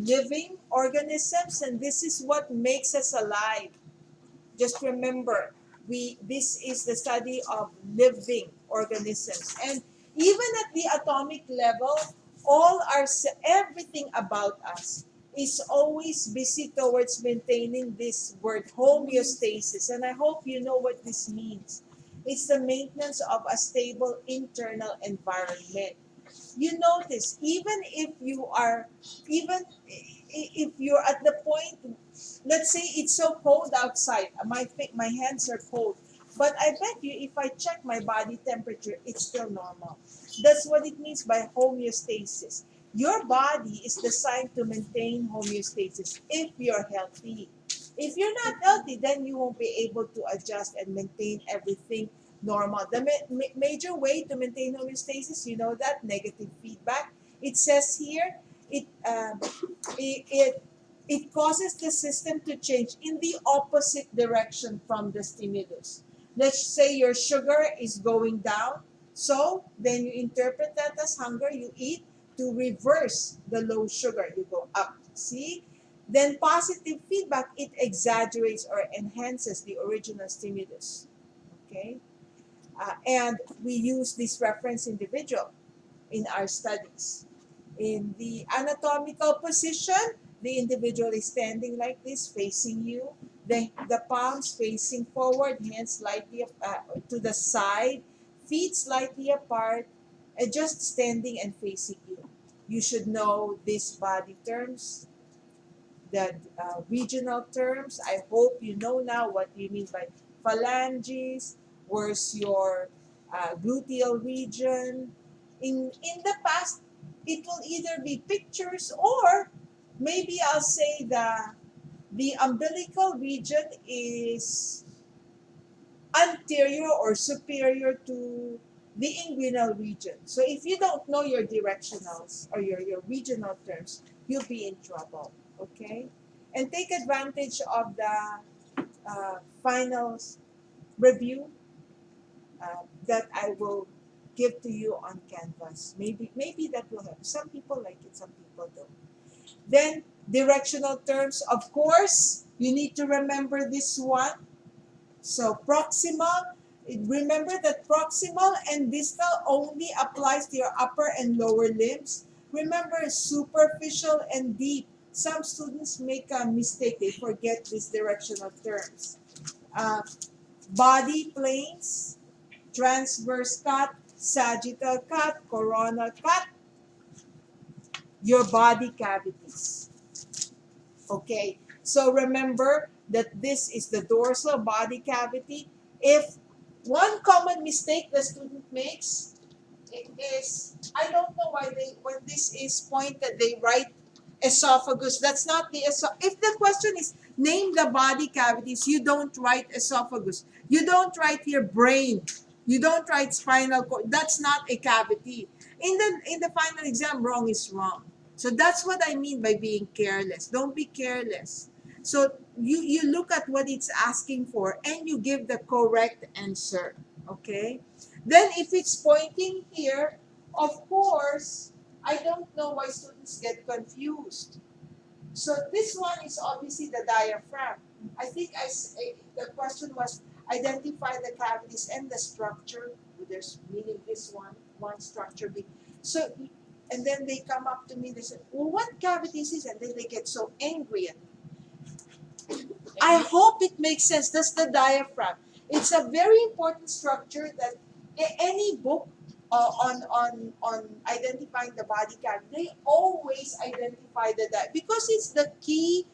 living organisms, and this is what makes us alive. Just remember, this is the study of living organisms, and even at the atomic level, everything about us is always busy towards maintaining this word homeostasis, and I hope you know what this means. It's the maintenance of a stable internal environment. You notice, even if you are, even if you're at the point, let's say it's so cold outside, my hands are cold, but I bet you if I check my body temperature, it's still normal. That's what it means by homeostasis. Your body is designed to maintain homeostasis if you're healthy. If you're not healthy, then you won't be able to adjust and maintain everything normal. The major way to maintain homeostasis, you know, that negative feedback. It says here, it um, it it causes the system to change in the opposite direction from the stimulus. Let's say your sugar is going down, so then you interpret that as hunger. You eat to reverse the low sugar. You go up. See. Then positive feedback, it exaggerates or enhances the original stimulus. Okay. And we use this reference individual in our studies. In the anatomical position, the individual is standing like this, facing you. The palms facing forward, hands slightly to the side, feet slightly apart, and just standing and facing you. You should know these body terms, the regional terms. I hope you know now what you mean by phalanges, where's your gluteal region. In the past, it will either be pictures or maybe I'll say the umbilical region is anterior or superior to the inguinal region. So if you don't know your directionals or your regional terms, you'll be in trouble. Okay? And take advantage of the finals review that I will give to you on Canvas. Maybe that will help. Some people like it, some people don't. Then directional terms, of course, you need to remember this one. So proximal, remember that proximal and distal only applies to your upper and lower limbs. Remember superficial and deep. Some students make a mistake, they forget these directional terms. Uh, Body planes, transverse cut, sagittal cut, coronal cut, your body cavities. Okay, so remember that this is the dorsal body cavity. If one common mistake the student makes is, I don't know why when this is pointed, they write esophagus. That's not the esophagus. If the question is name the body cavities, you don't write esophagus. You don't write your brain. You don't write spinal cord. That's not a cavity. In the final exam, wrong is wrong. So that's what I mean by being careless. Don't be careless. So you look at what it's asking for and you give the correct answer. Okay? Then if it's pointing here, of course, I don't know why students get confused. So this one is obviously the diaphragm. I think the question was identify the cavities and the structure. There's meaning this one structure. So, and then they come up to me, they say, well, what cavities is? And then they get so angry at me. I hope it makes sense. That's the diaphragm. It's a very important structure that any book on identifying the body cavity, they always identify because it's the key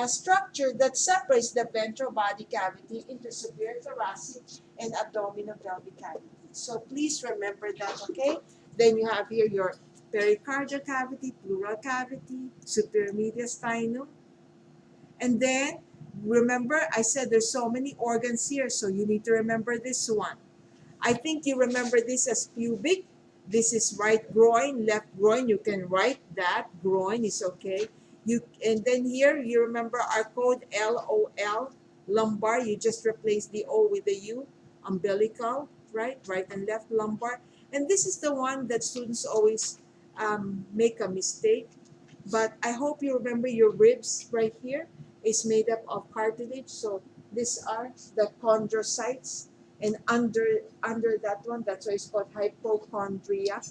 structure that separates the ventral body cavity into superior thoracic and abdominal pelvic cavity. So please remember that, okay? Then you have here your pericardial cavity, pleural cavity, superior mediastinum, and then remember I said there's so many organs here, so you need to remember this one. I think you remember this as pubic. This is right groin, left groin. You can write that. Groin is okay. And then here you remember our code LOL, lumbar. You just replace the O with the U. Umbilical, right? Right and left lumbar. And this is the one that students always make a mistake. But I hope you remember your ribs right here is made up of cartilage. So these are the chondrocytes. And under that one, that's why it's called hypochondriac.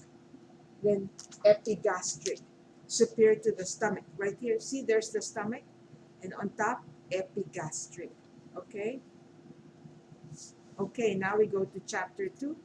Then epigastric, superior to the stomach. Right here, see there's the stomach. And on top, epigastric. Okay? Okay, now we go to chapter 2.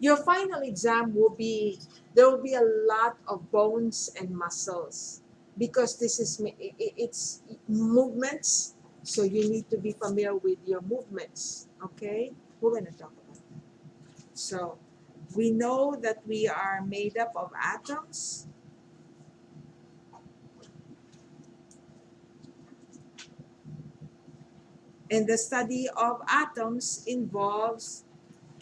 Your final exam will be, there will be a lot of bones and muscles because this is, it's movements. So you need to be familiar with your movements. Okay? We're going to talk about that. So we know that we are made up of atoms. And the study of atoms involves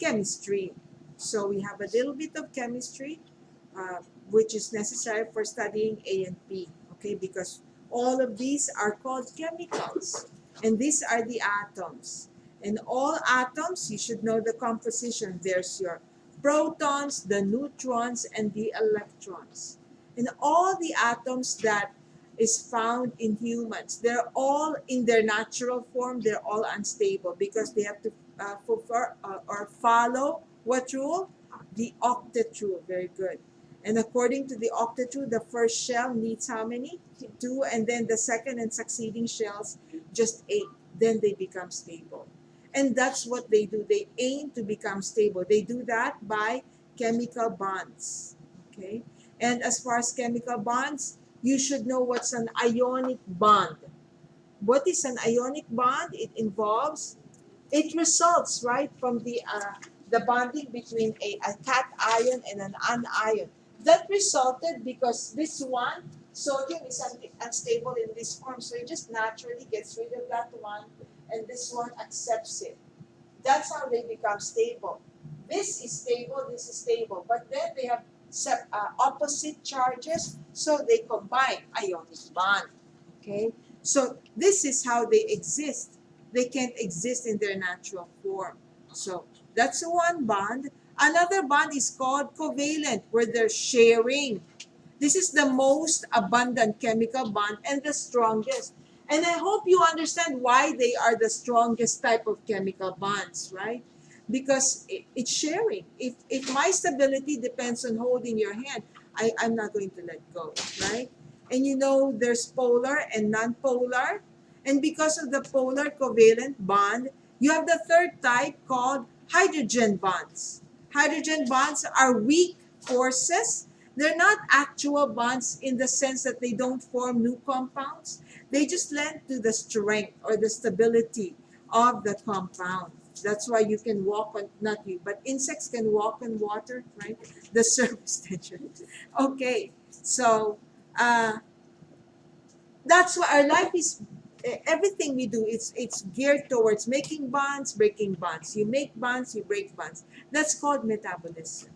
chemistry. So we have a little bit of chemistry, uh, which is necessary for studying A and P, okay? Because all of these are called chemicals, and these are the atoms. And all atoms, you should know the composition. There's your protons, the neutrons, and the electrons. And all the atoms that is found in humans, they're all in their natural form, they're all unstable because they have to fulfill or follow what rule? The octet rule. Very good. And according to the octet rule, the first shell needs how many? 2, and then the second and succeeding shells, just 8. Then they become stable. And that's what they do. They aim to become stable. They do that by chemical bonds. Okay? And as far as chemical bonds, you should know what's an ionic bond. What is an ionic bond? It involves, it results right from the bonding between a cation and an anion. That resulted because this one, sodium is unstable in this form, so it just naturally gets rid of that one, and this one accepts it. That's how they become stable. This is stable, this is stable, but then they have opposite charges, so they combine ionic bond. Okay, so this is how they exist. They can't exist in their natural form. So that's one bond. Another bond is called covalent, where they're sharing. This is the most abundant chemical bond and the strongest. And I hope you understand why they are the strongest type of chemical bonds, right? Because it's sharing. If my stability depends on holding your hand, I'm not going to let go, right? And you know there's polar and non-polar. And because of the polar covalent bond, you have the third type called hydrogen bonds. Hydrogen bonds are weak forces. They're not actual bonds in the sense that they don't form new compounds. They just lend to the strength or the stability of the compound. That's why you can walk on, not you, but insects can walk on water, right? The surface tension. Okay, so uh, that's why our life is, everything we do, it's geared towards making bonds, breaking bonds. You make bonds, you break bonds. That's called metabolism.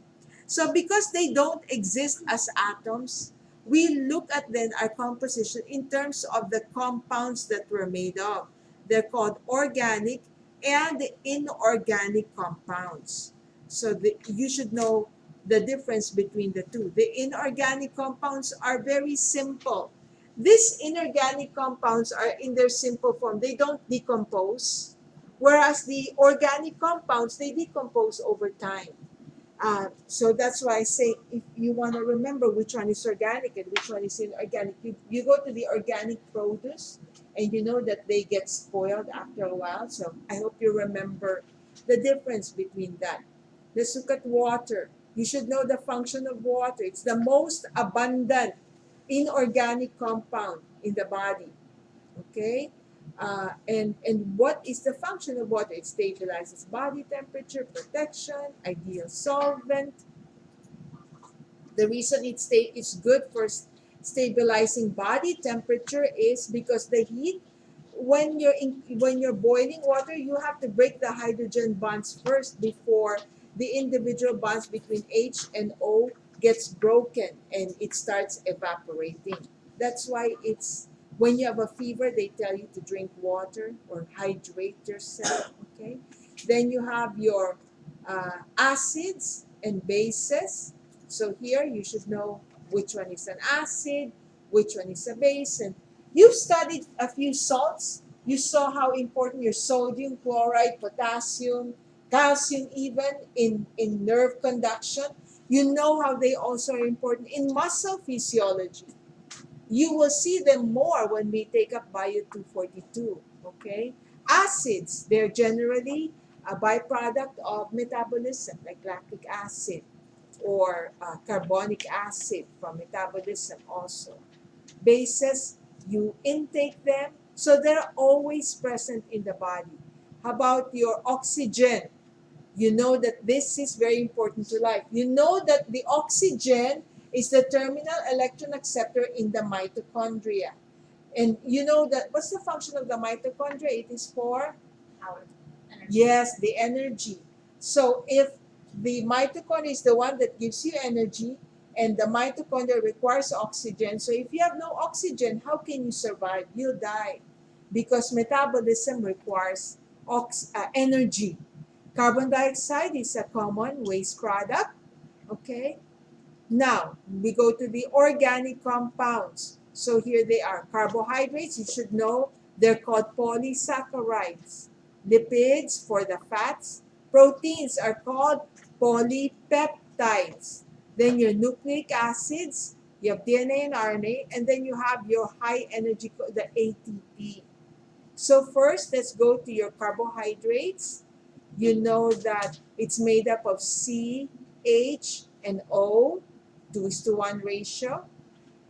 So because they don't exist as atoms, we look at then our composition in terms of the compounds that we're made of. They're called organic and inorganic compounds. So you should know the difference between the two. The inorganic compounds are very simple. These inorganic compounds are in their simple form. They don't decompose, whereas the organic compounds, they decompose over time. So that's why I say if you want to remember which one is organic and which one is inorganic, you go to the organic produce and you know that they get spoiled after a while. So I hope you remember the difference between that. Let's look at water. You should know the function of water. It's the most abundant inorganic compound in the body. Okay? And what is the function of water? It stabilizes body temperature, protection, ideal solvent. The reason it's good for stabilizing body temperature is because the heat, when you're boiling water, you have to break the hydrogen bonds first before the individual bonds between H and O gets broken and it starts evaporating. That's why it's, when you have a fever, they tell you to drink water or hydrate yourself. Okay, then you have your acids and bases. So here you should know which one is an acid, which one is a base. And you've studied a few salts. You saw how important your sodium, chloride, potassium, calcium, even in nerve conduction. You know how they also are important in muscle physiology. You will see them more when we take up Bio 242. Okay? Acids, they're generally a byproduct of metabolism, like lactic acid or carbonic acid from metabolism also. Bases, you intake them, so they're always present in the body. How about your oxygen? You know that this is very important to life. You know that the oxygen is the terminal electron acceptor in the mitochondria. And you know that what's the function of the mitochondria? It is for Power. Energy. yes, the energy. So if the mitochondria is the one that gives you energy, and the mitochondria requires oxygen, so if you have no oxygen, how can you survive? You'll die because metabolism requires energy. Carbon dioxide is a common waste product. Okay. Now we go to the organic compounds. So here they are. Carbohydrates, you should know they're called polysaccharides. Lipids for the fats. Proteins are called polypeptides. Then your nucleic acids, you have DNA and RNA, and then you have your high energy, the ATP. So first, let's go to your carbohydrates. You know that it's made up of C, H, and O, 2:1 ratio.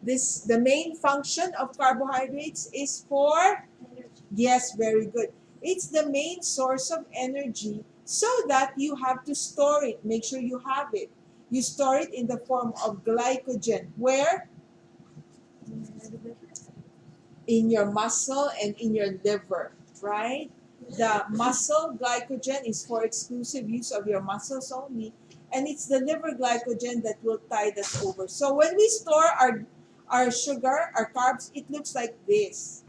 The main function of carbohydrates is for, Energy. yes, very good. It's the main source of energy so that you have to store it. Make sure you have it. You store it in the form of glycogen. Where? In your muscle and in your liver, right? The muscle glycogen is for exclusive use of your muscles only, and it's the liver glycogen that will tide us over. So when we store our sugar, our carbs, it looks like this.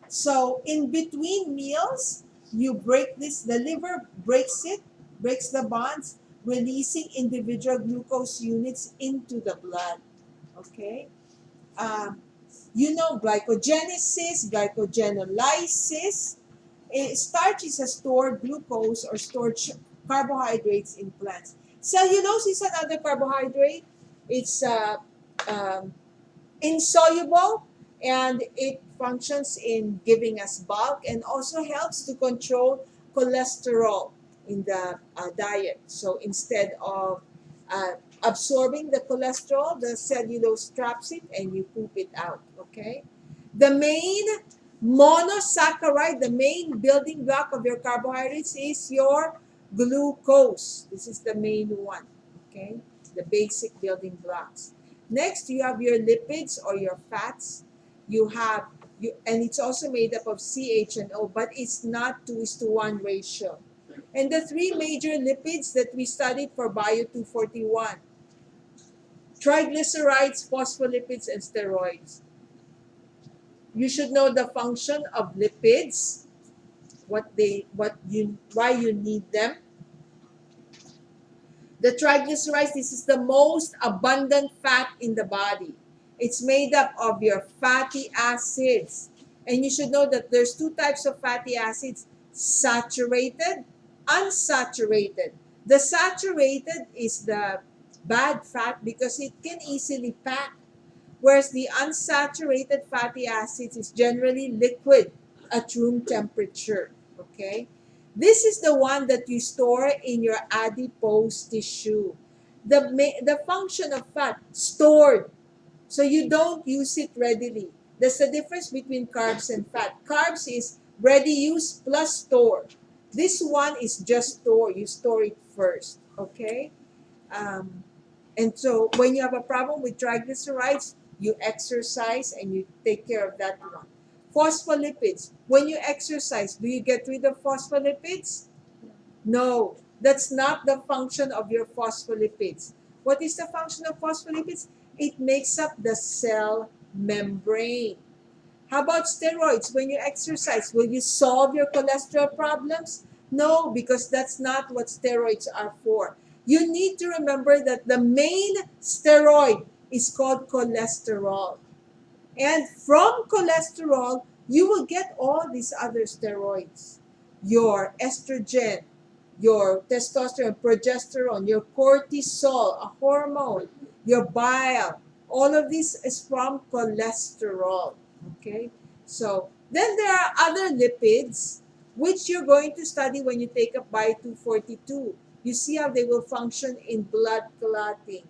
So in between meals, you break this, the liver breaks it, breaks the bonds, releasing individual glucose units into the blood. Okay? Um, you know glycogenesis, glycogenolysis. Starch is a stored glucose or stored carbohydrates in plants. Cellulose is another carbohydrate. It's um, insoluble, and it functions in giving us bulk and also helps to control cholesterol in the diet. So instead of uh, absorbing the cholesterol, the cellulose traps it and you poop it out. Okay. The main monosaccharide, the main building block of your carbohydrates is your glucose. This is the main one. Okay. The basic building blocks. Next, you have your lipids or your fats. You have and it's also made up of CH and O, but it's not 2:1 ratio. And the three major lipids that we studied for Bio 241: triglycerides, phospholipids, and steroids. You should know the function of lipids, why you need them. The triglycerides, this is the most abundant fat in the body. It's made up of your fatty acids. And you should know that there's two types of fatty acids: saturated, unsaturated. The saturated is the bad fat because it can easily pack, whereas the unsaturated fatty acids is generally liquid at room temperature. Okay? This is the one that you store in your adipose tissue. The function of fat, stored, so you don't use it readily. That's the difference between carbs and fat. Carbs is ready use plus store. This one is just store. You store it first. Okay? Um, and so when you have a problem with triglycerides, you exercise and you take care of that one. Phospholipids. When you exercise, do you get rid of phospholipids? No, that's not the function of your phospholipids. What is the function of phospholipids? It makes up the cell membrane. How about steroids? When you exercise, will you solve your cholesterol problems? No, because that's not what steroids are for. you need to remember that the main steroid is called cholesterol. And from cholesterol, you will get all these other steroids. Your estrogen, your testosterone, progesterone, your cortisol, a hormone, your bile. All of this is from cholesterol. Okay? So, then there are other lipids which you're going to study when you take up Bio 242. You see how they will function in blood clotting.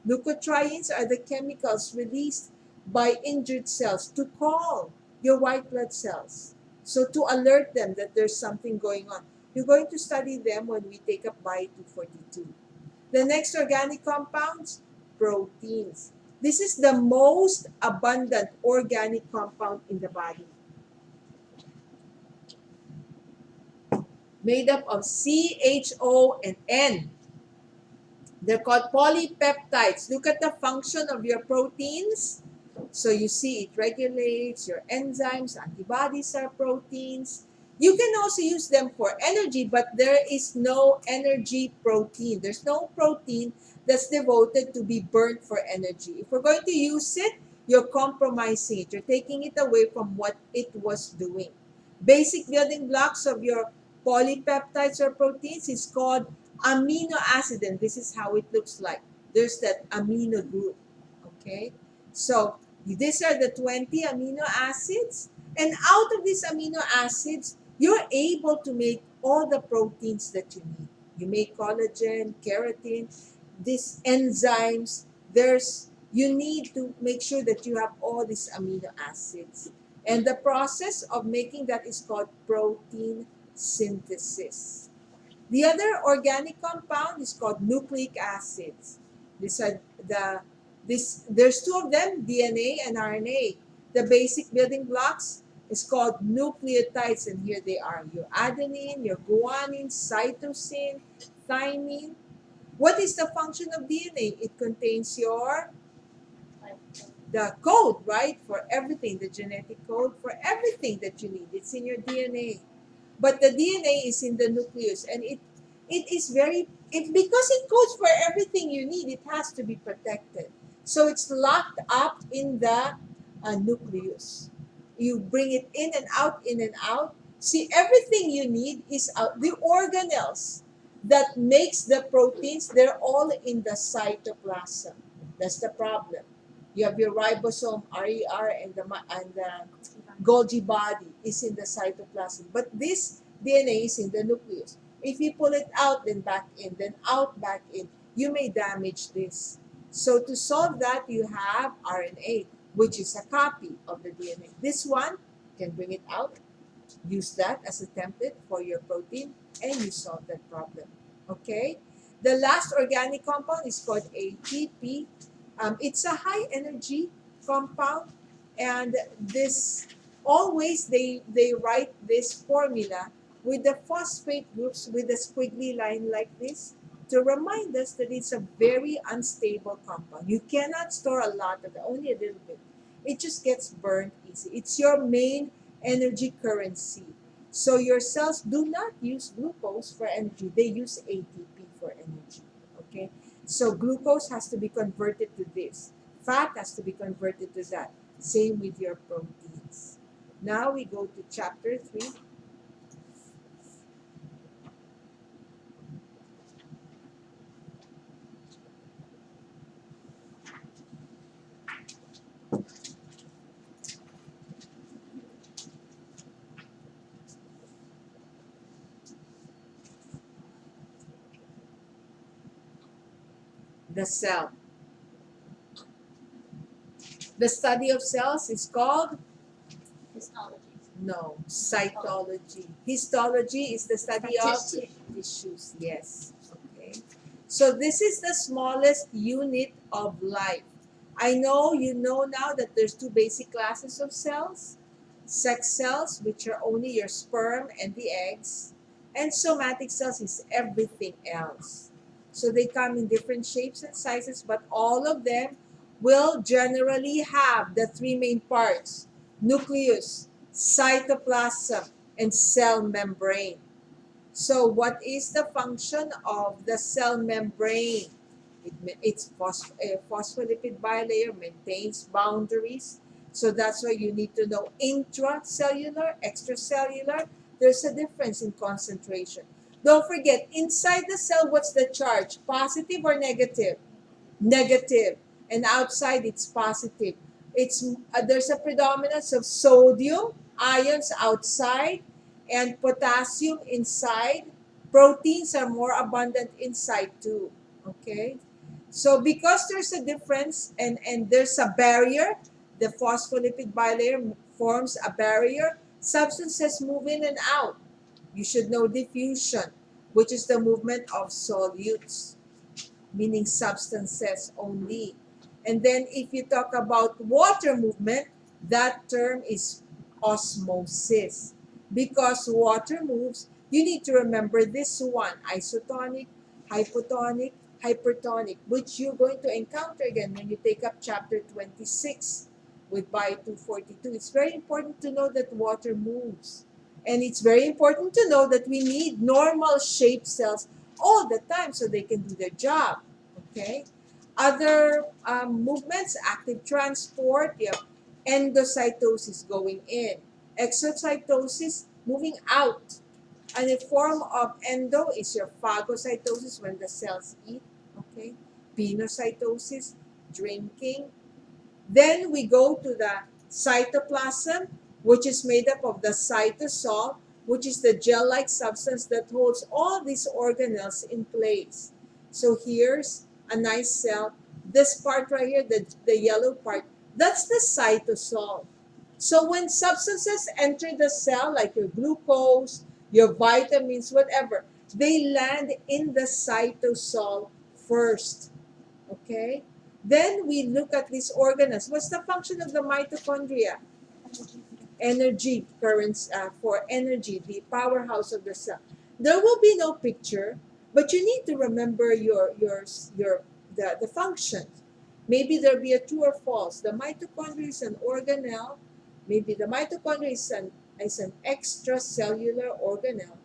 Leukotrienes are the chemicals released by injured cells to call your white blood cells. So to alert them that there's something going on. You're going to study them when we take up Bio 242. The next organic compounds, proteins. This is the most abundant organic compound in the body. Made up of C, H, O, and N. They're called polypeptides. Look at the function of your proteins. So you see it regulates your enzymes, antibodies are proteins. You can also use them for energy, but there is no energy protein. There's no protein that's devoted to be burnt for energy. If we're going to use it, you're compromising it. You're taking it away from what it was doing. Basic building blocks of your polypeptides or proteins is called amino acid, and this is how it looks like. There's that amino group. Okay? So these are the 20 amino acids. And out of these amino acids, you're able to make all the proteins that you need. You make collagen, keratin, these enzymes. You need to make sure that you have all these amino acids. And the process of making that is called protein synthesis. The other organic compound is called nucleic acids. These are there's two of them, DNA and RNA. The basic building blocks is called nucleotides, and here they are. Your adenine, your guanine, cytosine, thymine. What is the function of DNA? It contains the code, right? For everything, the genetic code for everything that you need. It's in your DNA. But the DNA is in the nucleus, and it is because it codes for everything you need, it has to be protected. So it's locked up in the nucleus. You bring it in and out, in and out. See, everything you need is out. The organelles that makes the proteins, they're all in the cytoplasm. That's the problem. You have your ribosome, RER, and the Golgi body is in the cytoplasm. But this DNA is in the nucleus. If you pull it out, then back in, then out, back in, you may damage this. So to solve that, you have RNA, which is a copy of the DNA. This one can bring it out, use that as a template for your protein, and you solve that problem. Okay? The last organic compound is called ATP. It's a high energy compound, and this always they write this formula with the phosphate groups with a squiggly line like this to remind us that it's a very unstable compound. You cannot store a lot of it, only a little bit. It just gets burned easy. It's your main energy currency. So your cells do not use glucose for energy. They use ATP for energy. Okay? So glucose has to be converted to this. Fat has to be converted to that. Same with your proteins. Now we go to chapter 3. The cell. The study of cells is called? Histology. No, cytology. Histology is the study of tissues. Yes. Okay. So this is the smallest unit of life. I know you know now that there's two basic classes of cells. Sex cells, which are only your sperm and the eggs. And somatic cells is everything else. So they come in different shapes and sizes, but all of them will generally have the three main parts: nucleus, cytoplasm, and cell membrane. So what is the function of the cell membrane? It's phospholipid bilayer, maintains boundaries. So that's why you need to know intracellular, extracellular. There's a difference in concentration. Don't forget, inside the cell, what's the charge? Positive or negative? Negative. And outside, it's positive. There's a predominance of sodium ions outside and potassium inside. Proteins are more abundant inside too. Okay? So because there's a difference and there's a barrier, the phospholipid bilayer forms a barrier, substances move in and out. You should know diffusion, which is the movement of solutes, meaning substances only. And then if you talk about water movement, that term is osmosis. Because water moves, you need to remember this one, isotonic, hypotonic, hypertonic, which you're going to encounter again when you take up chapter 26 with Bio 242. It's very important to know that water moves. And it's very important to know that we need normal shaped cells all the time so they can do their job. Okay? Other movements, active transport, you have endocytosis going in, exocytosis moving out. And a form of endo is your phagocytosis when the cells eat. Okay? Pinocytosis, drinking. Then we go to the cytoplasm, which is made up of the cytosol, which is the gel-like substance that holds all these organelles in place. So here's a nice cell. This part right here, the yellow part, that's the cytosol. So when substances enter the cell, like your glucose, your vitamins, whatever, they land in the cytosol first. Okay? Then we look at these organelles. What's the function of the mitochondria? Energy currents for energy, the powerhouse of the cell. There will be no picture, but you need to remember the functions. Maybe there'll be a true or false. The mitochondria is an organelle. Maybe the mitochondria is an extracellular organelle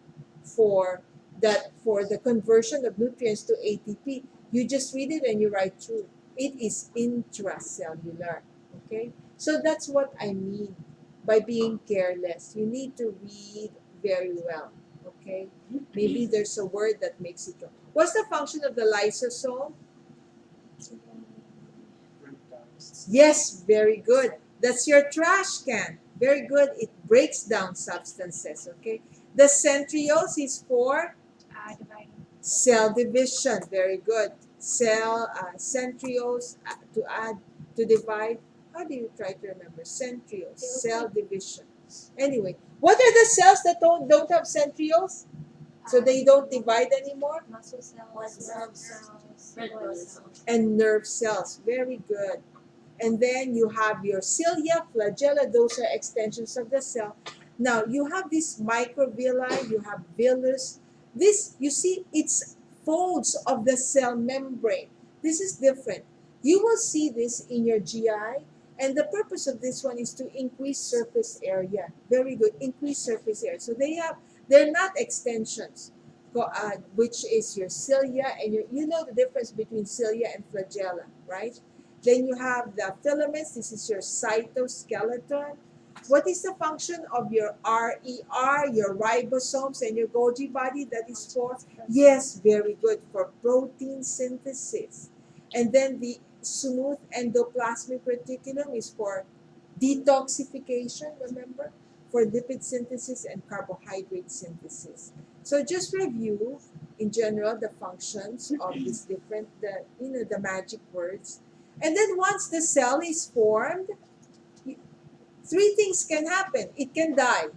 for the conversion of nutrients to ATP. You just read it and you write true. It is intracellular. Okay? So that's what I mean by being careless. You need to read very well. Okay? Maybe there's a word that makes it wrong. What's the function of the lysosome? Yes, very good. That's your trash can. Very good. It breaks down substances. Okay? The centrioles is for Dividing. cell division. Very good. Centrioles to add, to divide. How do you try to remember? Centrioles, cell division. Anyway, what are the cells that don't have centrioles? So they don't divide anymore? Muscle cells, nerve cells, Red blood blood cells. And nerve cells. Very good. And then you have your cilia, flagella, those are extensions of the cell. Now, you have this microvilli, you have villus. This, you see, it's folds of the cell membrane. This is different. You will see this in your GI, and the purpose of this one is to increase surface area. Very good, increase surface area. So they're not extensions, which is your cilia, and you know the difference between cilia and flagella, right? Then you have the filaments. This is your cytoskeleton. What is the function of your RER, your ribosomes, and your Golgi body? That is for, yes, very good, for protein synthesis. And then the smooth endoplasmic reticulum is for detoxification, remember? For lipid synthesis and carbohydrate synthesis. So just review, in general, the functions of these different, the magic words. And then once the cell is formed, three things can happen. It can die.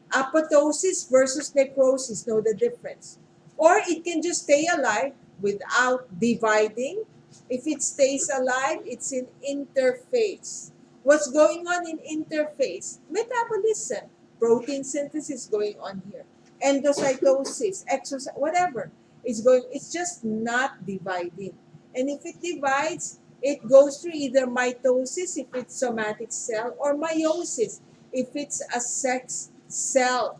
Apoptosis versus necrosis, know the difference. Or it can just stay alive without dividing. If it stays alive, it's in interphase. What's going on in interphase? Metabolism, protein synthesis going on here. Endocytosis, whatever is going, it's just not dividing. And if it divides, it goes through either mitosis if it's somatic cell or meiosis if it's a sex cell.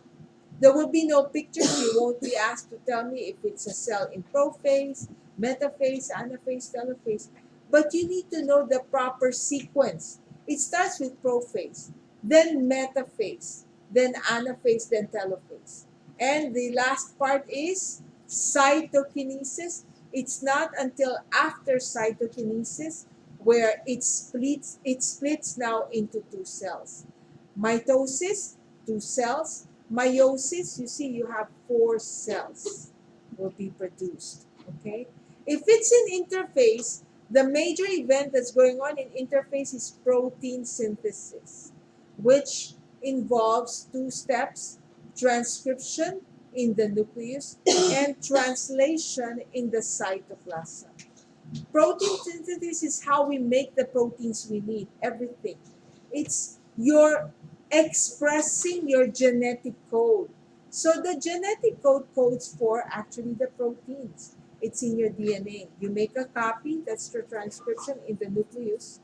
There will be no pictures. You won't be asked to tell me if it's a cell in prophase, metaphase, anaphase, telophase. But you need to know the proper sequence. It starts with prophase, then metaphase, then anaphase, then telophase. And the last part is cytokinesis. It's not until after cytokinesis where it splits now into two cells. Mitosis, two cells. Meiosis, you see you have four cells will be produced. Okay? If it's in interphase, the major event that's going on in interphase is protein synthesis, which involves two steps: transcription in the nucleus and translation in the cytoplasm. Protein synthesis is how we make the proteins we need, everything. It's your expressing your genetic code. So the genetic code codes for actually the proteins. It's in your DNA. You make a copy, that's the transcription in the nucleus,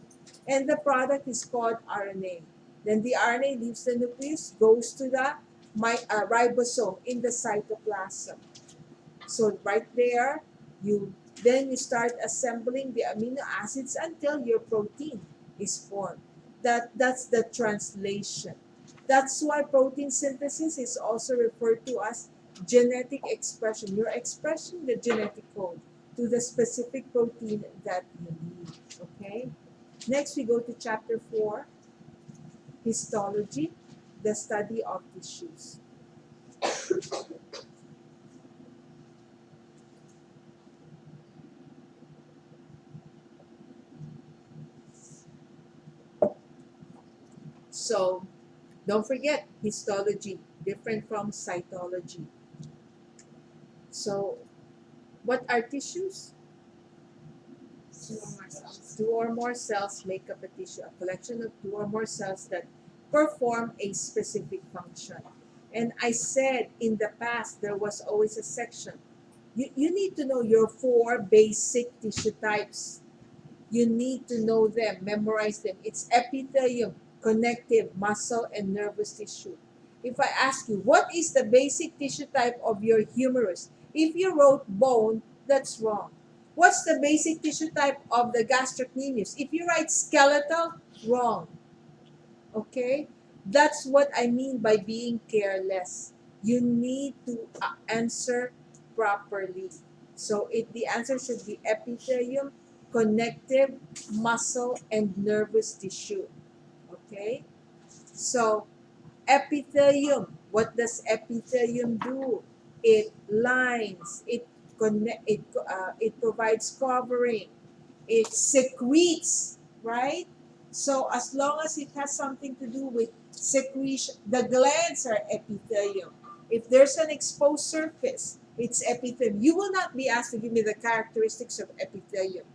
and the product is called RNA. Then the RNA leaves the nucleus, goes to the ribosome in the cytoplasm. So right there, you start assembling the amino acids until your protein is formed. That's the translation. That's why protein synthesis is also referred to as genetic expression. You're expressing the genetic code to the specific protein that you need. Okay? Next, we go to chapter 4, histology, the study of tissues. So, don't forget, histology, different from cytology. So, what are tissues? Two or more cells. Two or more cells make up a tissue, a collection of two or more cells that perform a specific function. And I said in the past, there was always a section. You need to know your four basic tissue types. You need to know them, memorize them. It's epithelium, connective, muscle, and nervous tissue. If I ask you, what is the basic tissue type of your humerus? If you wrote bone, that's wrong. What's the basic tissue type of the gastrocnemius? If you write skeletal, wrong. Okay? That's what I mean by being careless. You need to answer properly. So the answer should be epithelium, connective, muscle, and nervous tissue. Okay? So epithelium, what does epithelium do? It lines, it provides covering, it secretes, right? So as long as it has something to do with secretion, the glands are epithelium. If there's an exposed surface, it's epithelium. You will not be asked to give me the characteristics of epithelium.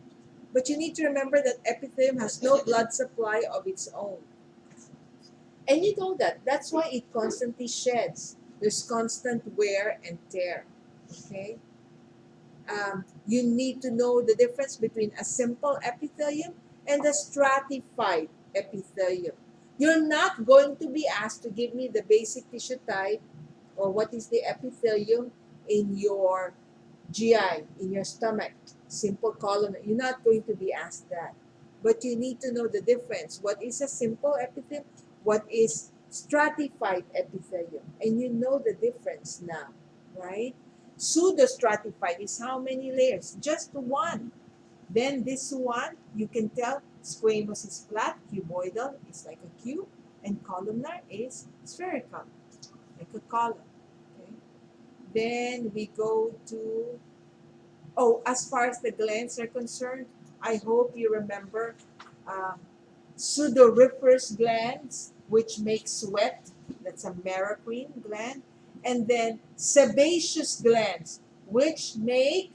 But you need to remember that epithelium has no blood supply of its own. And you know that. That's why it constantly sheds. There's constant wear and tear. Okay? You need to know the difference between a simple epithelium and a stratified epithelium. You're not going to be asked to give me the basic tissue type or what is the epithelium in your GI, in your stomach, simple colon. You're not going to be asked that. But you need to know the difference. What is a simple epithelium? What is stratified epithelium? And you know the difference now, right? Pseudostratified is how many layers? Just one. Then this one, you can tell squamous is flat, cuboidal is like a cube, and columnar is spherical, like a column. Okay. Then we go to, as far as the glands are concerned, I hope you remember sudoriferous glands, which make sweat. That's a merocrine gland. And then sebaceous glands, which make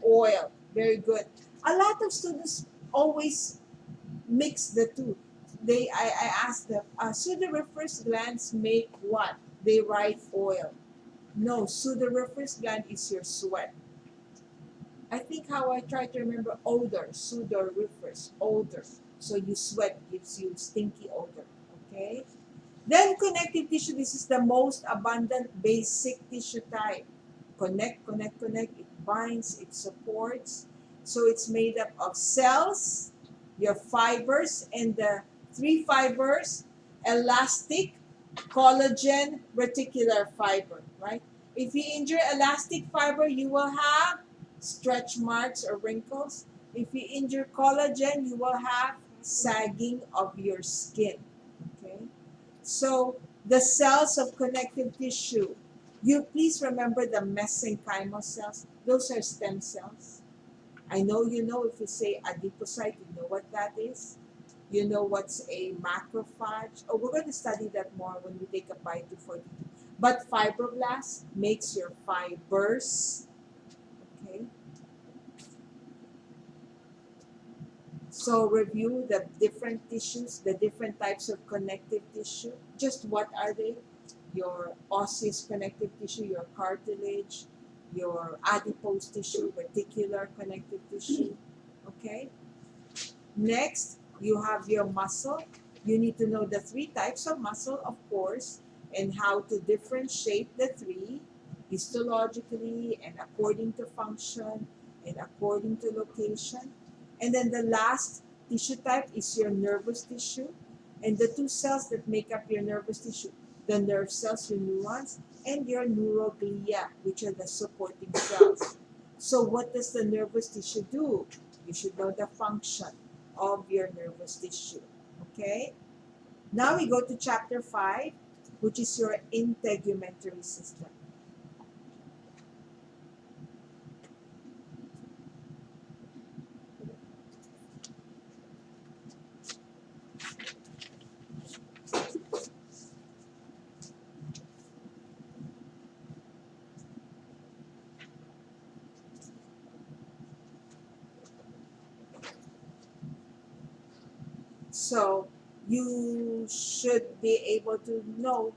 oil. Very good. A lot of students always mix the two. I ask them, sudoriferous glands make what? They write oil. No, sudoriferous gland is your sweat. I think how I try to remember odor, sudoriferous, odor. So you sweat gives you stinky odor. Okay? Then connective tissue, this is the most abundant basic tissue type. Connect, connect, connect. It binds, it supports. So it's made up of cells, your fibers, and the three fibers, elastic, collagen, reticular fiber, right? If you injure elastic fiber, you will have stretch marks or wrinkles. If you injure collagen, you will have sagging of your skin. Okay? So the cells of connective tissue, you please remember the mesenchymal cells. Those are stem cells. I know you know if you say adipocyte, you know what that is. You know what's a macrophage. Oh, we're going to study that more when we take a bite to 42. But fibroblast makes your fibers. Okay. So review the different tissues, the different types of connective tissue. Just what are they? Your osseous connective tissue, your cartilage, your adipose tissue, reticular connective tissue. Okay? Next, you have your muscle. You need to know the three types of muscle, of course, and how to differentiate the three histologically and according to function and according to location. And then the last tissue type is your nervous tissue. And the two cells that make up your nervous tissue, the nerve cells, your neurons, and your neuroglia, which are the supporting cells. So what does the nervous tissue do? You should know the function of your nervous tissue. Okay? Now we go to chapter 5, which is your integumentary system. So you should be able to know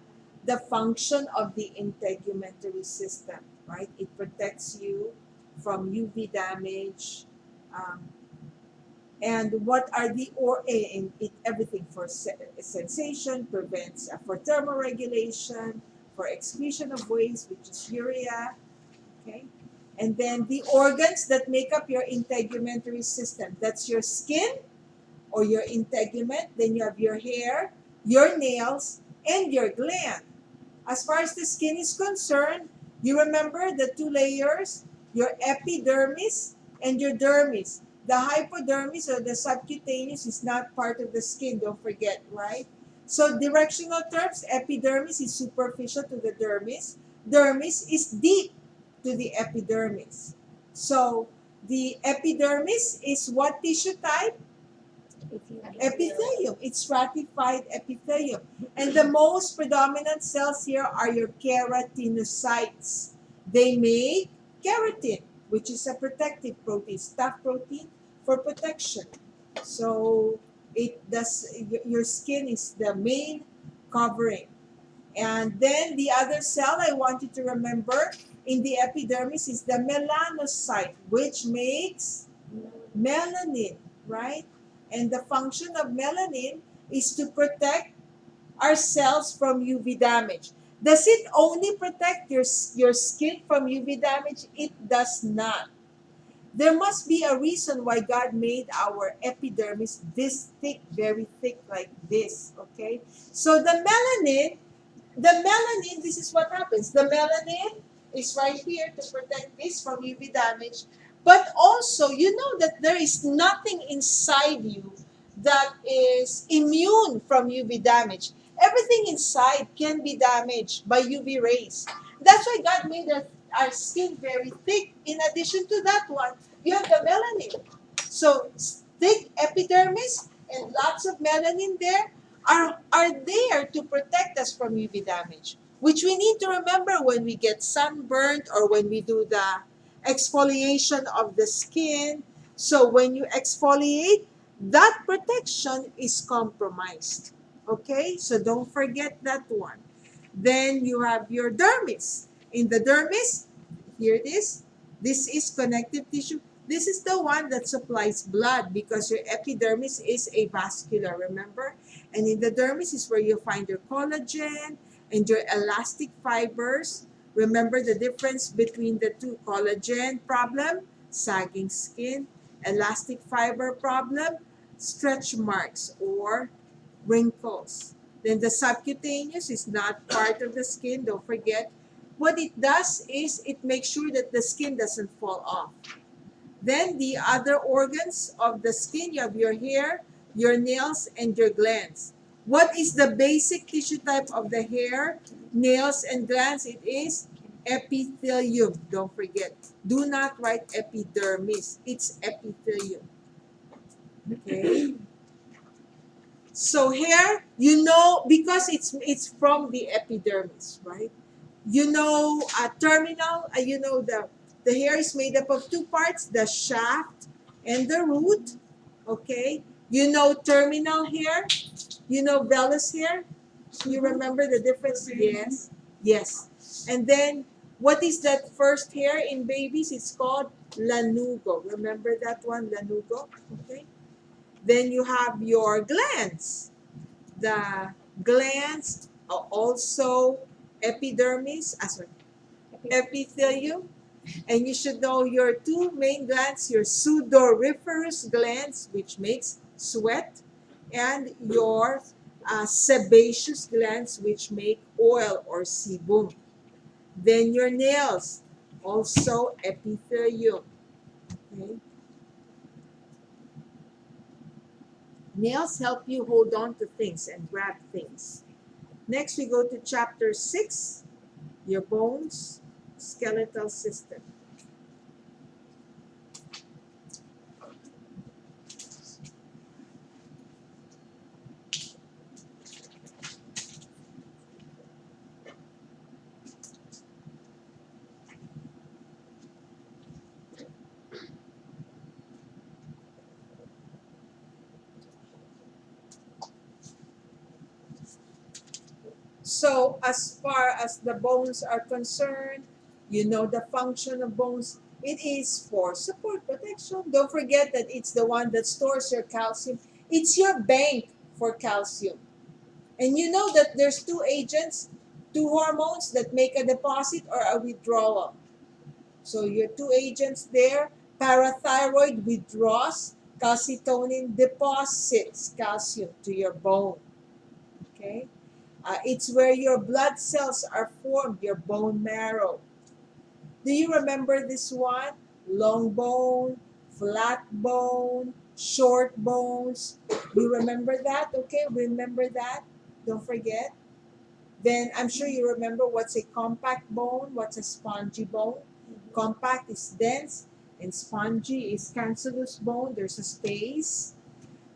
the function of the integumentary system, right? It protects you from UV damage. And what are the in it everything for sensation, prevents for thermoregulation, for excretion of waste, which is urea. Okay, and then the organs that make up your integumentary system. That's your skin, or your integument. Then you have your hair, your nails, and your gland. As far as the skin is concerned, you remember the two layers, your epidermis and your dermis. The hypodermis or the subcutaneous is not part of the skin, don't forget, right? So directional terms, epidermis is superficial to the dermis. Dermis is deep to the epidermis. So the epidermis is what tissue type? Epithelium. It's stratified epithelium. And the most predominant cells here are your keratinocytes. They make keratin, which is a protective protein, staph protein for protection. So it does, your skin is the main covering. And then the other cell I want you to remember in the epidermis is the melanocyte, which makes melanin, right? And the function of melanin is to protect our cells from UV damage. Does it only protect your skin from UV damage? It does not. There must be a reason why God made our epidermis this thick, very thick like this, okay? So the melanin, this is what happens. The melanin is right here to protect this from UV damage. But also, you know that there is nothing inside you that is immune from UV damage. Everything inside can be damaged by UV rays. That's why God made our skin very thick. In addition to that one, you have the melanin. So thick epidermis and lots of melanin there are there to protect us from UV damage, which we need to remember when we get sunburned or when we do the exfoliation of the skin. So when you exfoliate, that protection is compromised. Okay, so don't forget that one. Then you have your dermis. In the dermis, here it is. This is connective tissue. This is the one that supplies blood because your epidermis is avascular, remember? And in the dermis is where you find your collagen and your elastic fibers. Remember the difference between the two: collagen problem, sagging skin; elastic fiber problem, stretch marks or wrinkles. Then the subcutaneous is not part of the skin, don't forget. What it does is it makes sure that the skin doesn't fall off. Then the other organs of the skin, you have your hair, your nails, and your glands. What is the basic tissue type of the hair, nails, and glands? It is epithelium. Don't forget. Do not write epidermis. It's epithelium. Okay? So hair, you know, because it's from the epidermis, right? You know, terminal, you know, the hair is made up of two parts, the shaft and the root. Okay? You know terminal hair, you know vellus hair. You remember the difference? Yes. Yes. And then what is that first hair in babies? It's called lanugo. Remember that one, lanugo? Okay? Then you have your glands. The glands are also epidermis, sorry, epithelium. And you should know your two main glands, your sudoriferous glands, which makes sweat, and your sebaceous glands, which make oil or sebum. Then your nails, also epithelium. Okay? Nails help you hold on to things and grab things. Next, we go to chapter 6, your bones, skeletal system. So, as far as the bones are concerned, you know the function of bones. It is for support, protection. Don't forget that it's the one that stores your calcium. It's your bank for calcium. And you know that there's two agents, two hormones that make a deposit or a withdrawal. So your two agents there, parathyroid withdraws, calcitonin deposits calcium to your bone. Okay? It's where your blood cells are formed, your bone marrow. Do you remember this one? Long bone, flat bone, short bones. You remember that? Okay, remember that. Don't forget. Then I'm sure you remember what's a compact bone, what's a spongy bone. Compact is dense, and spongy is cancellous bone. There's a space.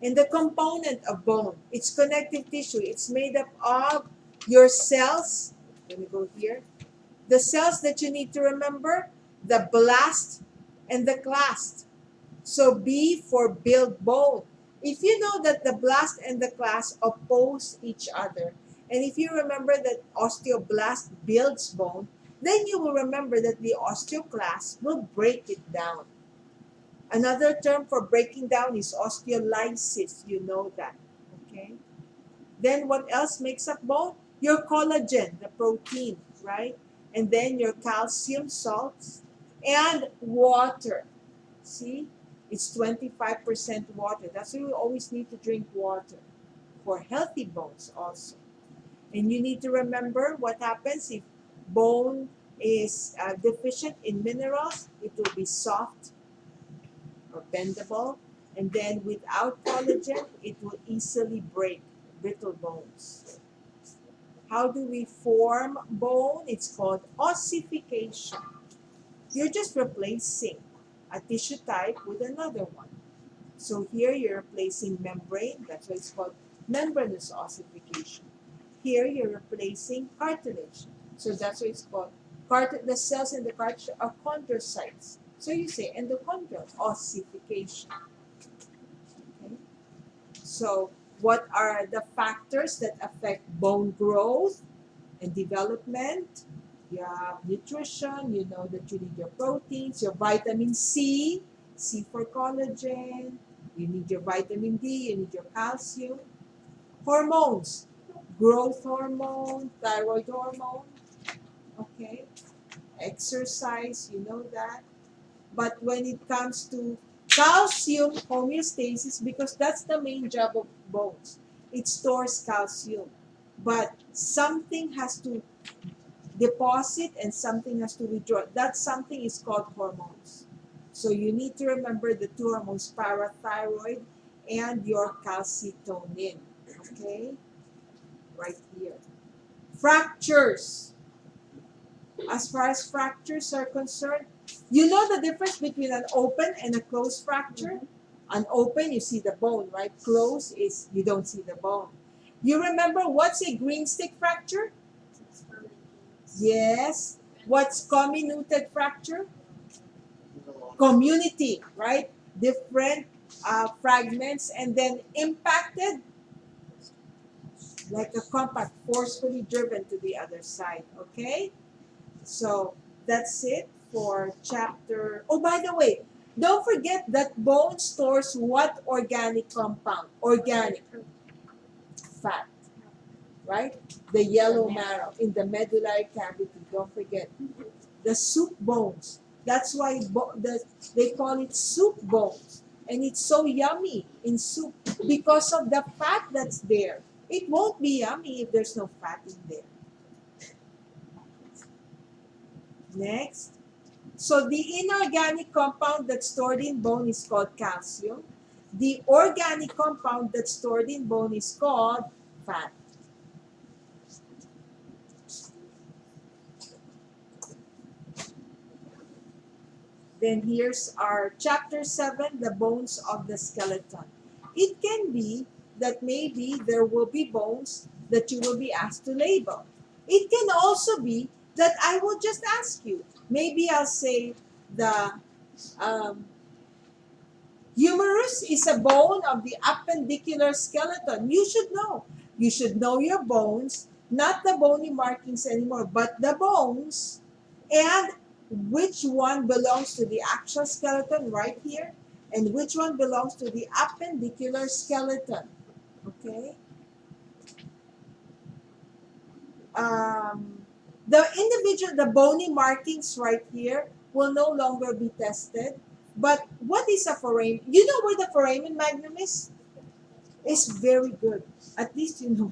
And the component of bone, it's connective tissue. It's made up of your cells. Let me go here. The cells that you need to remember, the blast and the clast. So B for build bone. If you know that the blast and the clast oppose each other, and if you remember that osteoblast builds bone, then you will remember that the osteoclast will break it down. Another term for breaking down is osteolysis. You know that. Okay? Then what else makes up bone? Your collagen, the protein, right? And then your calcium salts and water. See? It's 25% water. That's why we always need to drink water for healthy bones also. And you need to remember what happens if bone is deficient in minerals. It will be soft or bendable. And then without collagen, it will easily break, brittle bones. How do we form bone? It's called ossification. You're just replacing a tissue type with another one. So here you're replacing membrane, that's why it's called membranous ossification. Here you're replacing cartilage, so that's why it's called the cells in the cartilage are chondrocytes. So you say endochondral ossification. Okay? So what are the factors that affect bone growth and development? You have nutrition, you know that you need your proteins, your vitamin C, C for collagen, you need your vitamin D, you need your calcium. Hormones, growth hormone, thyroid hormone, okay? Exercise, you know that. But when it comes to calcium homeostasis, because that's the main job of bones, it stores calcium. But something has to deposit and something has to withdraw. That something is called hormones. So you need to remember the two hormones, parathyroid and your calcitonin. Okay? Right here. Fractures. As far as fractures are concerned, you know the difference between an open and a closed fracture? An open, you see the bone, right? Closed is you don't see the bone. You remember what's a green stick fracture? Yes. What's comminuted fracture? Community, right? Different fragments and then impacted like a compact, forcefully driven to the other side. Okay? So that's it for chapter. Oh, by the way, don't forget that bone stores what organic compound? Organic fat, right? The yellow marrow in the medullary cavity. Don't forget the soup bones. That's why they call it soup bones. And it's so yummy in soup because of the fat that's there. It won't be yummy if there's no fat in there. Next. So the inorganic compound that's stored in bone is called calcium. The organic compound that's stored in bone is called fat. Then here's our chapter 7, the bones of the skeleton. It can be that maybe there will be bones that you will be asked to label. It can also be that I will just ask you. Maybe I'll say the um, humerus is a bone of the appendicular skeleton. You should know. You should know your bones, not the bony markings anymore, but the bones and which one belongs to the actual skeleton right here and which one belongs to the appendicular skeleton. Okay? Um, the bony markings right here will no longer be tested. But what is a foramen? You know where the foramen magnum is? It's very good. At least you know.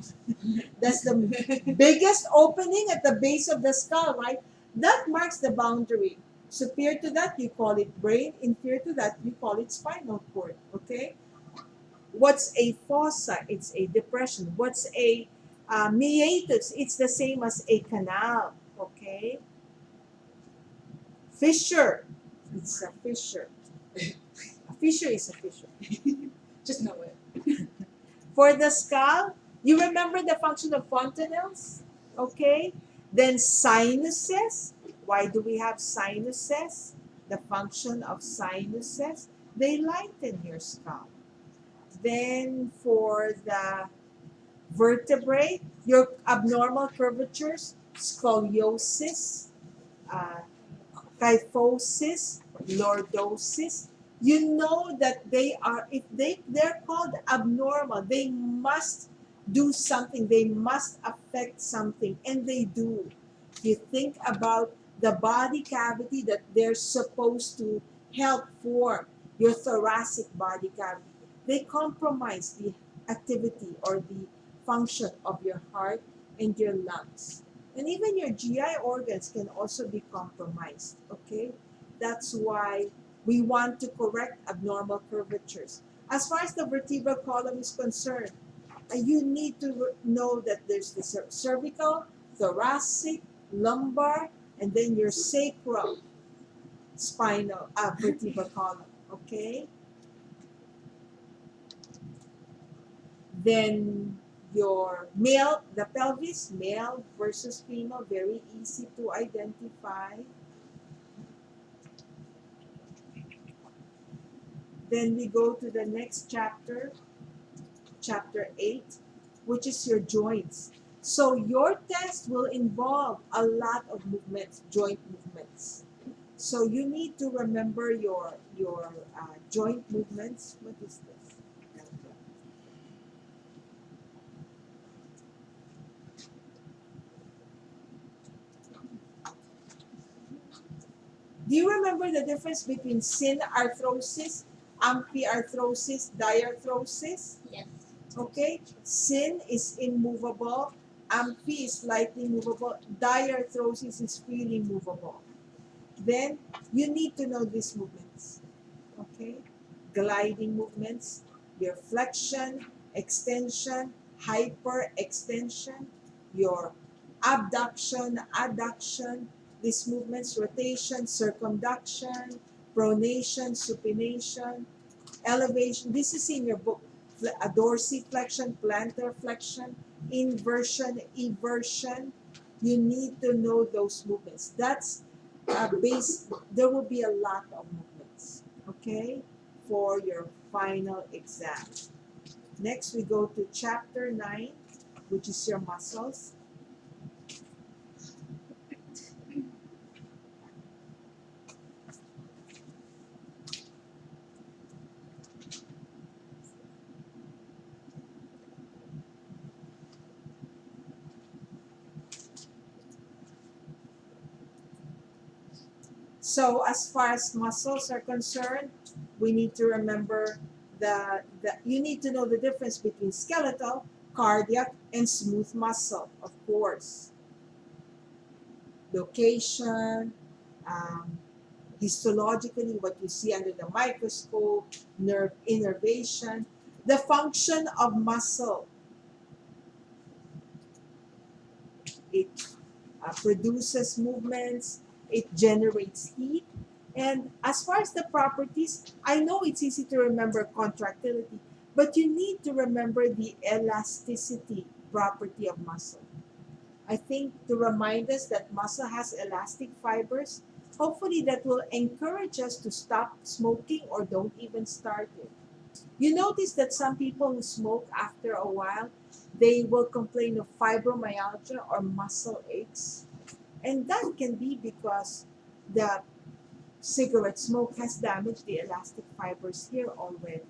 That's the biggest opening at the base of the skull, right? That marks the boundary. Superior to that, you call it brain. Inferior to that, you call it spinal cord. Okay? What's a fossa? It's a depression. What's a meatus? It's the same as a canal. Okay? Fissure. It's a fissure. A fissure is a fissure. Just know it. For the skull, you remember the function of fontanelles? Okay? Then sinuses. Why do we have sinuses? The function of sinuses, they lighten your skull. Then for the vertebrae, your abnormal curvatures, scoliosis, uh, kyphosis, lordosis, you know that they are, if they're called abnormal, they must do something, they must affect something, and they do. You think about the body cavity that they're supposed to help form, your thoracic body cavity. They compromise the activity or the function of your heart and your lungs. And even your GI organs can also be compromised, okay? That's why we want to correct abnormal curvatures. As far as the vertebral column is concerned, you need to know that there's the cervical, thoracic, lumbar, and then your sacral spinal vertebral column, okay? Then your male, the pelvis, male versus female, very easy to identify. Then we go to the next chapter, chapter 8, which is your joints. So your test will involve a lot of movements, joint movements. So you need to remember your joint movements. What is this? Do you remember the difference between synarthrosis, amphiarthrosis, diarthrosis? Yes. Okay, syn is immovable, amphi is lightly movable, diarthrosis is freely movable. Then you need to know these movements. Okay, gliding movements, your flexion, extension, hyperextension, your abduction, adduction, these movements, rotation, circumduction, pronation, supination, elevation. This is in your book. Dorsiflexion, plantar flexion, inversion, eversion. You need to know those movements. That's base. There will be a lot of movements, okay, for your final exam. Next, we go to chapter 9, which is your muscles. So as far as muscles are concerned, we need to remember the you need to know the difference between skeletal, cardiac, and smooth muscle, of course. Location, um, histologically, what you see under the microscope, nerve innervation, the function of muscle. It produces movements, it generates heat. And as far as the properties, I know it's easy to remember contractility, but you need to remember the elasticity property of muscle. I think to remind us that muscle has elastic fibers, hopefully that will encourage us to stop smoking or don't even start it. You notice that some people who smoke after a while, they will complain of fibromyalgia or muscle aches. And that can be because the cigarette smoke has damaged the elastic fibers here already.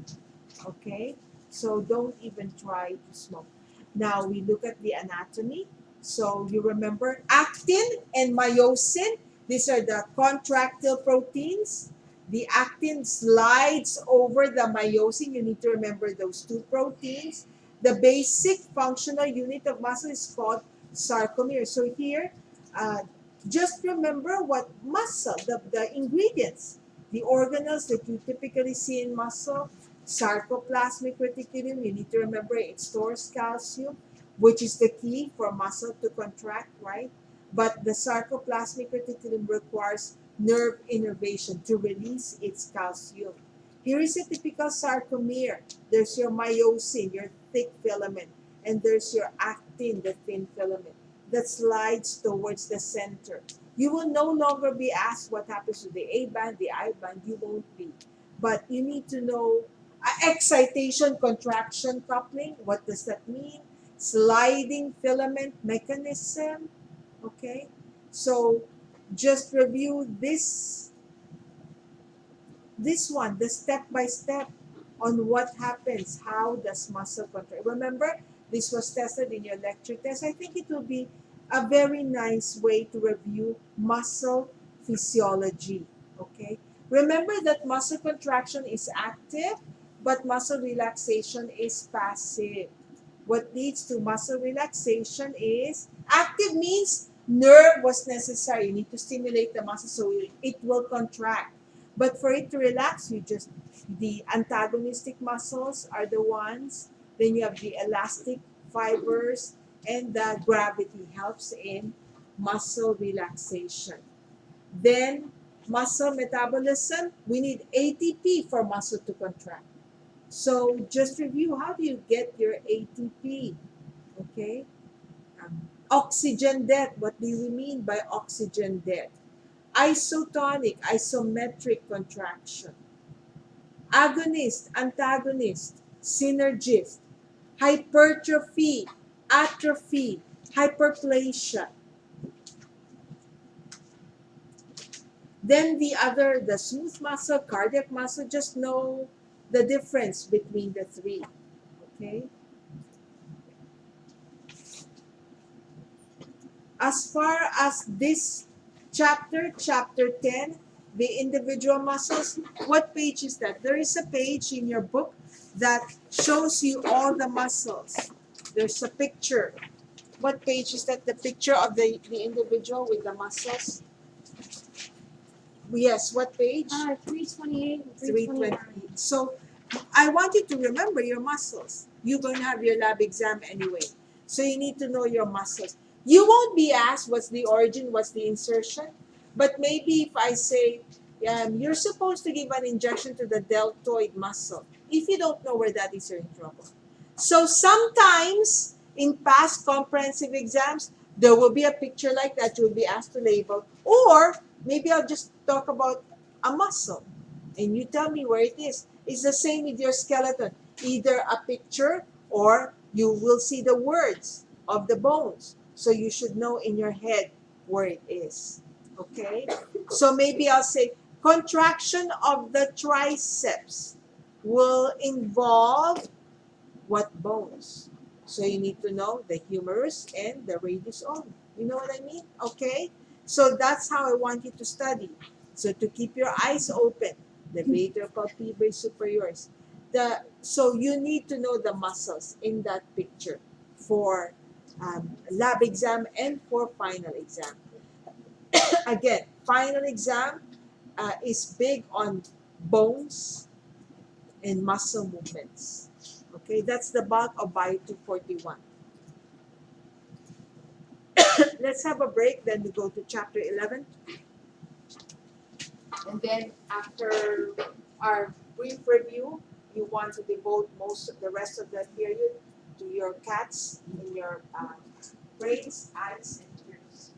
Okay? So don't even try to smoke. Now we look at the anatomy. So you remember actin and myosin. These are the contractile proteins. The actin slides over the myosin. You need to remember those two proteins. The basic functional unit of muscle is called sarcomere. So here, uh, just remember what muscle, the ingredients, the organelles that you typically see in muscle. Sarcoplasmic reticulum, you need to remember it stores calcium, which is the key for muscle to contract, right? But the sarcoplasmic reticulum requires nerve innervation to release its calcium. Here is a typical sarcomere. There's your myosin, your thick filament, and there's your actin, the thin filament, that slides towards the center. You will no longer be asked what happens to the A band, the I band. You won't be. But you need to know excitation, contraction, coupling. What does that mean? Sliding filament mechanism. Okay? So just review this one, the step by step on what happens, how does muscle contract. Remember, this was tested in your lecture test. I think it will be a very nice way to review muscle physiology. Okay? Remember that muscle contraction is active, but muscle relaxation is passive. What leads to muscle relaxation is active means nerve was necessary. You need to stimulate the muscle so it will contract. But for it to relax, you just, the antagonistic muscles are the ones. Then you have the elastic fibers, and the gravity helps in muscle relaxation. Then muscle metabolism, we need ATP for muscle to contract. So just review, how do you get your ATP? Okay. Oxygen debt, what do we mean by oxygen debt? Isotonic, isometric contraction. Agonist, antagonist, synergist. Hypertrophy, atrophy, hyperplasia. Then the smooth muscle, cardiac muscle, just know the difference between the three. Okay? As far as this chapter 10, the individual muscles. What page is that? There is a page in your book that shows you all the muscles. There's a picture. What page is that? The picture of the individual with the muscles? Yes, what page? 328 and 320. 329. So I want you to remember your muscles. You're going to have your lab exam anyway. So you need to know your muscles. You won't be asked what's the origin, what's the insertion. But maybe if I say, you're supposed to give an injection to the deltoid muscle. If you don't know where that is, you're in trouble. So sometimes in past comprehensive exams, there will be a picture like that you'll be asked to label. Or maybe I'll just talk about a muscle and you tell me where it is. It's the same with your skeleton. Either a picture or you will see the words of the bones. So you should know in your head where it is. Okay? So maybe I'll say contraction of the triceps will involve what bones? So you need to know the humerus and the radius ulna. You know what I mean? Okay? So that's how I want you to study. So to keep your eyes open, the levator palpebrae superioris. So you need to know the muscles in that picture for lab exam and for final exam. Again, final exam is big on bones and muscle movements. Okay, that's the bulk of Bio 241. Let's have a break, then we go to chapter 11. And then after our brief review, you want to devote most of the rest of that period to your cats in your brains, eyes, and ears.